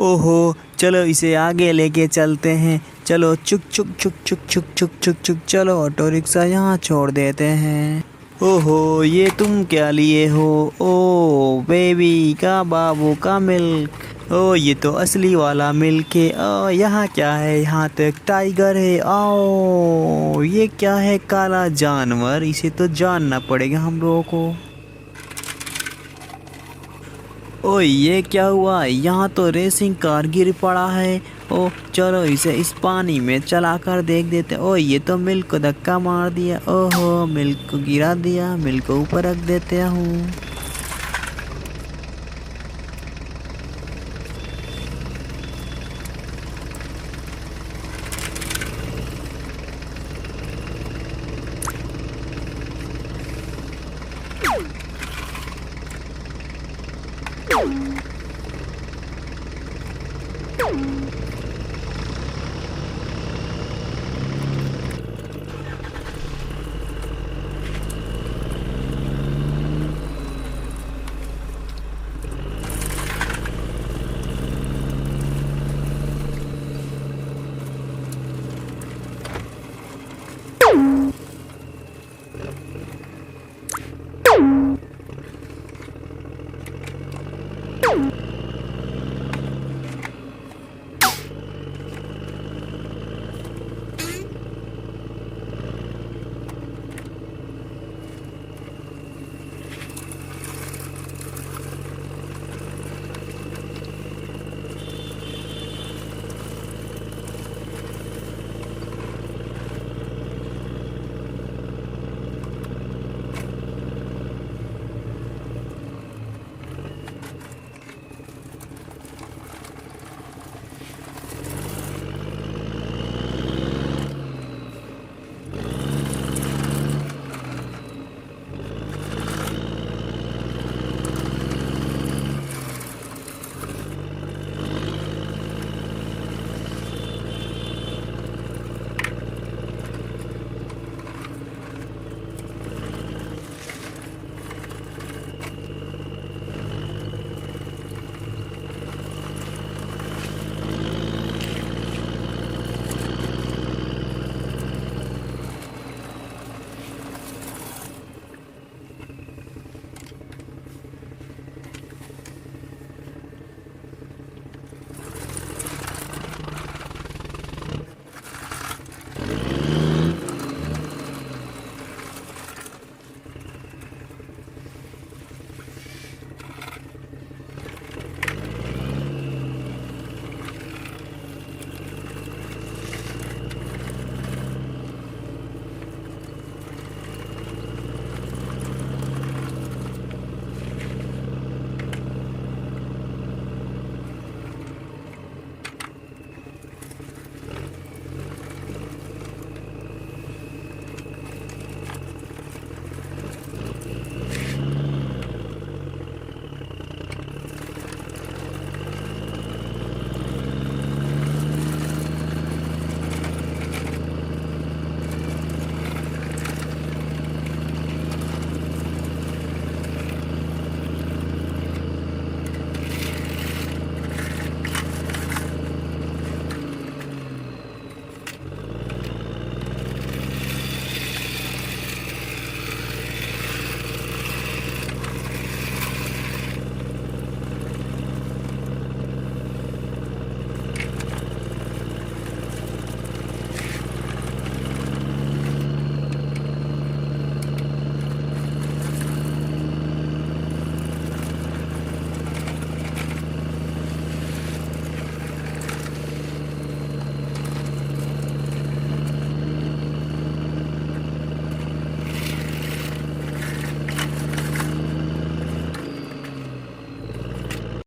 ओहो, चलो इसे आगे लेके चलते हैं। चलो चुक चुक चुक चुक चुक चुक चुक चुक, चलो ऑटो रिक्शा यहाँ छोड़ देते हैं। ओहो, ये तुम क्या लिए हो? ओ बेबी का बाबू का मिल्क। ओ ये तो असली वाला मिल्क है। ओ यहाँ क्या है? यहाँ तो एक टाइगर है। आओ, ये क्या है? काला जानवर, इसे तो जानना पड़ेगा हम लोगों को। ओ ये क्या हुआ? यहाँ तो रेसिंग कार गिर पड़ा है। ओ चलो इसे इस पानी में चला कर देख देते। ओ ये तो मिल्क को धक्का मार दिया। ओहो, मिल्क को गिरा दिया। मिल्क को ऊपर रख देते हूँ।